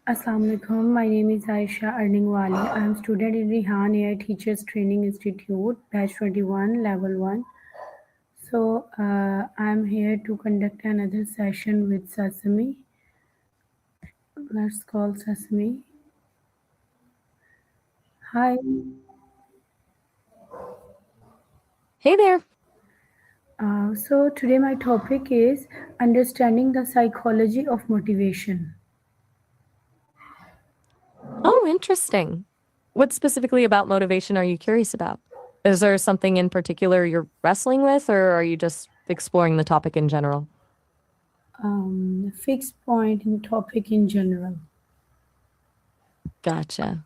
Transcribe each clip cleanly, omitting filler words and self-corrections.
Assalamu alaikum. My name is Aisha Wali. I am student in Rehan AI Teachers Training Institute, batch 21, level 1. I am here to conduct another session with Sesame. Let's call Sesame. Hi. Hey there. So today my topic is understanding the psychology of motivation. Oh, interesting. What specifically about motivation are you curious about? Is there something in particular you're wrestling with, or are you just exploring the topic in general? Fixed point in topic in general. Gotcha.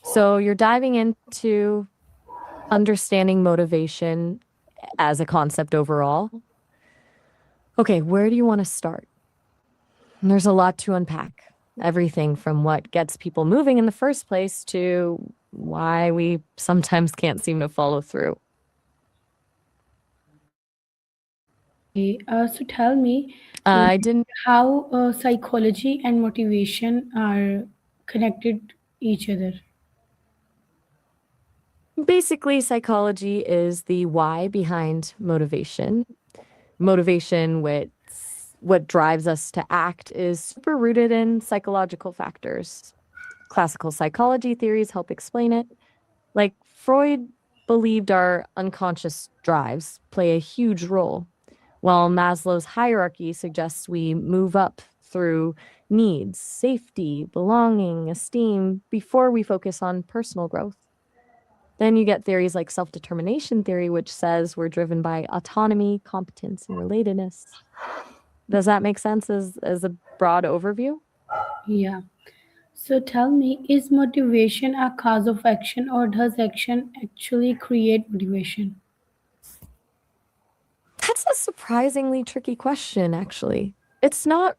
So you're diving into understanding motivation as a concept overall. Okay, where do you want to start? There's a lot to unpack. Everything from what gets people moving in the first place to why we sometimes can't seem to follow through. Okay, so tell me, I didn't how psychology and motivation are connected each other. Basically, psychology is the why behind motivation. Motivation, what drives us to act, is super rooted in psychological factors. Classical psychology theories help explain it. Like Freud believed our unconscious drives play a huge role, while Maslow's hierarchy suggests we move up through needs, safety, belonging, esteem, before we focus on personal growth. Then you get theories like self-determination theory, which says we're driven by autonomy, competence, and relatedness. Does that make sense as a broad overview? Yeah. So tell me, is motivation a cause of action or does action actually create motivation? That's a surprisingly tricky question, actually. It's not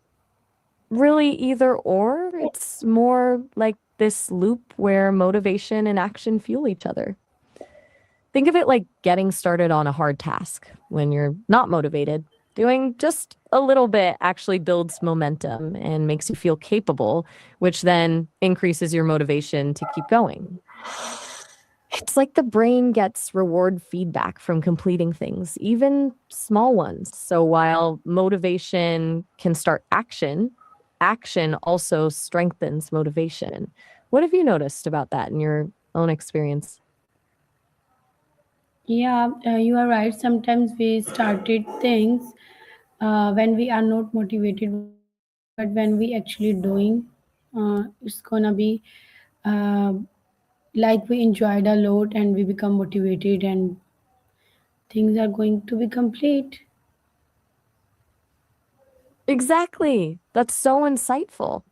really either or, it's more like this loop where motivation and action fuel each other. Think of it like getting started on a hard task when you're not motivated. Doing just a little bit actually builds momentum and makes you feel capable, which then increases your motivation to keep going. It's like the brain gets reward feedback from completing things, even small ones. So while motivation can start action, action also strengthens motivation. What have you noticed about that in your own experience? Yeah, you are right. Sometimes we started things when we are not motivated, but when we actually doing, it's gonna be uh, like we enjoyed a lot and we become motivated and things are going to be complete. Exactly. That's so insightful.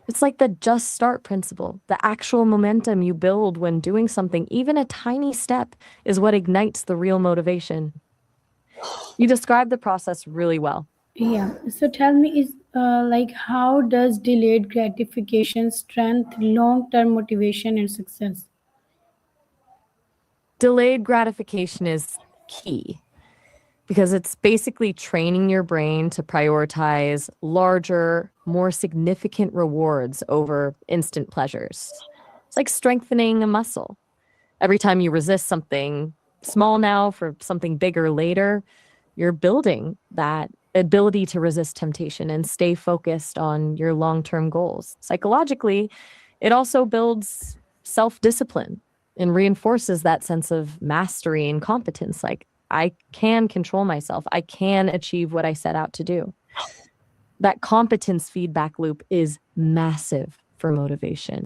It's like the just start principle. The actual momentum you build when doing something, even a tiny step, is what ignites the real motivation. You described the process really well. Yeah. So tell me, is like how does delayed gratification strengthen long-term motivation and success? Delayed gratification is key because it's basically training your brain to prioritize larger, more significant rewards over instant pleasures. It's like strengthening a muscle. Every time you resist something small now for something bigger later, you're building that ability to resist temptation and stay focused on your long-term goals. Psychologically, it also builds self-discipline and reinforces that sense of mastery and competence. Like, I can control myself. I can achieve what I set out to do. That competence feedback loop is massive for motivation.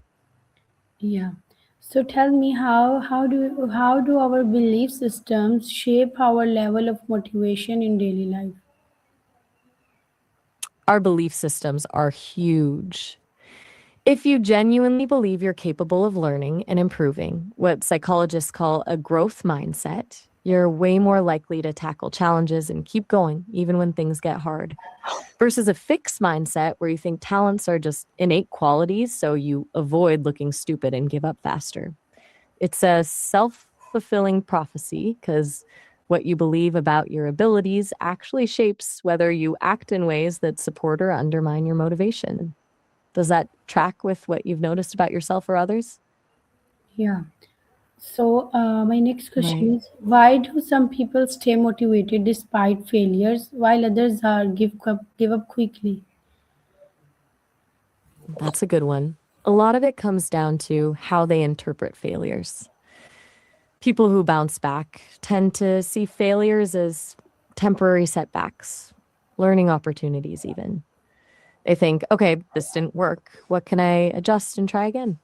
Yeah. So tell me, how do our belief systems shape our level of motivation in daily life? Our belief systems are huge. If you genuinely believe you're capable of learning and improving, what psychologists call a growth mindset, you're way more likely to tackle challenges and keep going, even when things get hard. Versus a fixed mindset where you think talents are just innate qualities, so you avoid looking stupid and give up faster. It's a self fulfilling prophecy because what you believe about your abilities actually shapes whether you act in ways that support or undermine your motivation. Does that track with what you've noticed about yourself or others? Yeah. So, my next Right. question is, why do some people stay motivated despite failures while others are give up quickly? That's a good one. A lot of it comes down to how they interpret failures. People who bounce back tend to see failures as temporary setbacks, learning opportunities, even. They think, okay, this didn't work. What can I adjust and try again?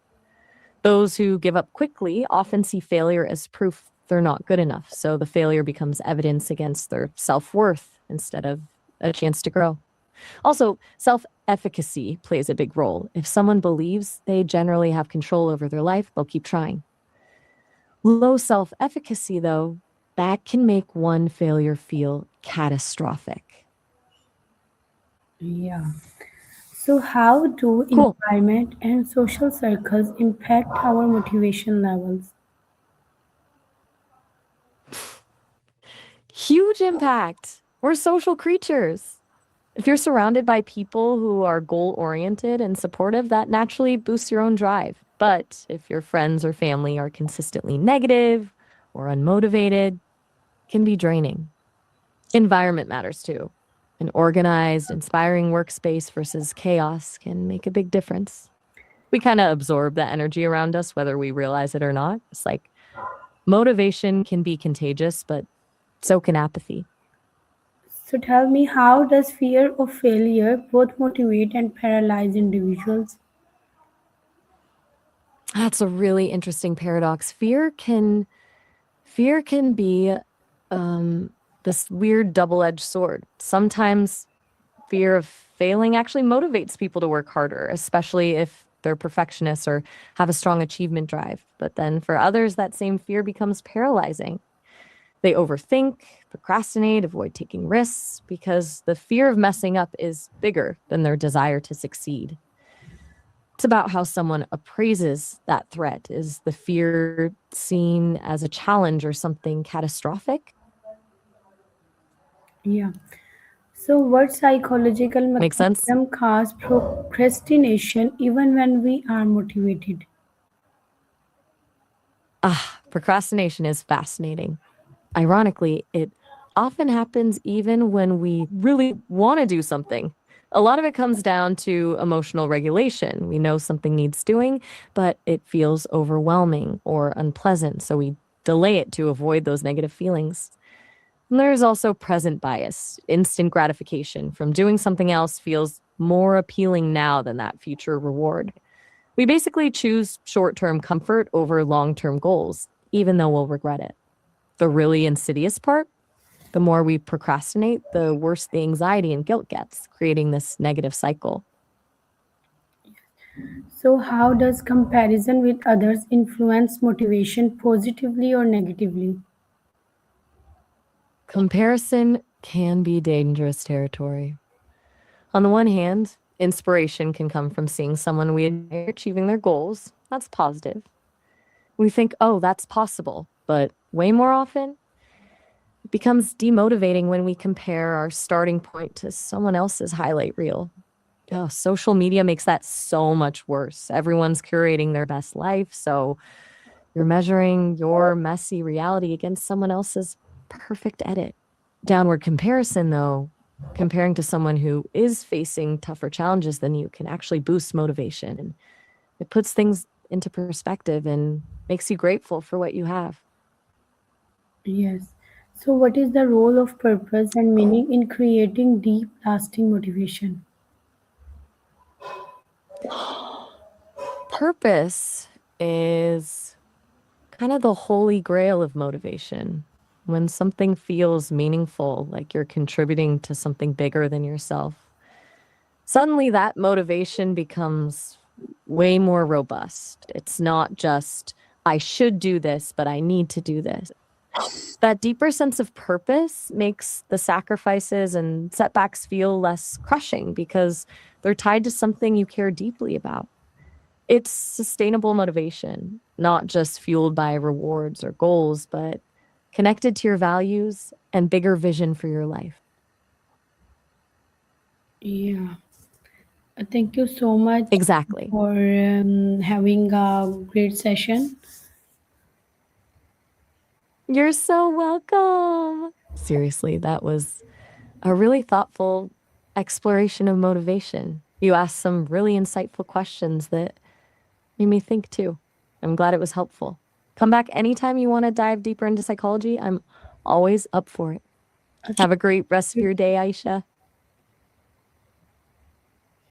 Those who give up quickly often see failure as proof they're not good enough. So the failure becomes evidence against their self worth instead of a chance to grow. Also, self efficacy plays a big role. If someone believes they generally have control over their life, they'll keep trying. Low self efficacy, though, that can make one failure feel catastrophic. Yeah. So, how do Cool. environment and social circles impact our motivation levels? Huge impact. We're social creatures. If you're surrounded by people who are goal oriented and supportive, that naturally boosts your own drive. But if your friends or family are consistently negative or unmotivated, it can be draining. Environment matters too. An organized, inspiring workspace versus chaos can make a big difference. We kind of absorb the energy around us, whether we realize it or not. It's like motivation can be contagious, but so can apathy. So, tell me, how does fear of failure both motivate and paralyze individuals? That's a really interesting paradox. Fear can be um, this weird double-edged sword. Sometimes fear of failing actually motivates people to work harder, especially if they're perfectionists or have a strong achievement drive. But then for others, that same fear becomes paralyzing. They overthink, procrastinate, avoid taking risks because the fear of messing up is bigger than their desire to succeed. It's about how someone appraises that threat. Is the fear seen as a challenge or something catastrophic? Yeah. So, what psychological Make sense? mechanism cause procrastination even when we are motivated? Procrastination is fascinating. Ironically, it often happens even when we really want to do something. A lot of it comes down to emotional regulation. We know something needs doing, but it feels overwhelming or unpleasant, so we delay it to avoid those negative feelings. And there's also present bias. Instant gratification from doing something else feels more appealing now than that future reward. We basically choose short term comfort over long term goals, even though we'll regret it. The really insidious part, the more we procrastinate, the worse the anxiety and guilt gets, creating this negative cycle. So, how does comparison with others influence motivation positively or negatively? Comparison can be dangerous territory. On the one hand, inspiration can come from seeing someone we admire achieving their goals. That's positive. We think, oh, that's possible. But way more often, it becomes demotivating when we compare our starting point to someone else's highlight reel. Oh, social media makes that so much worse. Everyone's curating their best life. So you're measuring your messy reality against someone else's perfect edit. Downward comparison, though, comparing to someone who is facing tougher challenges than you can actually boost motivation. And it puts things into perspective and makes you grateful for what you have. Yes. So, what is the role of purpose and meaning in creating deep, lasting motivation? Purpose is kind of the holy grail of motivation. When something feels meaningful, like you're contributing to something bigger than yourself, suddenly that motivation becomes way more robust. It's not just, I should do this, but I need to do this. That deeper sense of purpose makes the sacrifices and setbacks feel less crushing because they're tied to something you care deeply about. It's sustainable motivation, not just fueled by rewards or goals, but connected to your values and bigger vision for your life. Yeah. Thank you so much Exactly. for having a great session. You're so welcome. Seriously, that was a really thoughtful exploration of motivation. You asked some really insightful questions that made me think too. I'm glad it was helpful. Come back anytime you want to dive deeper into psychology. I'm always up for it. Okay. Have a great rest of your day, Aisha.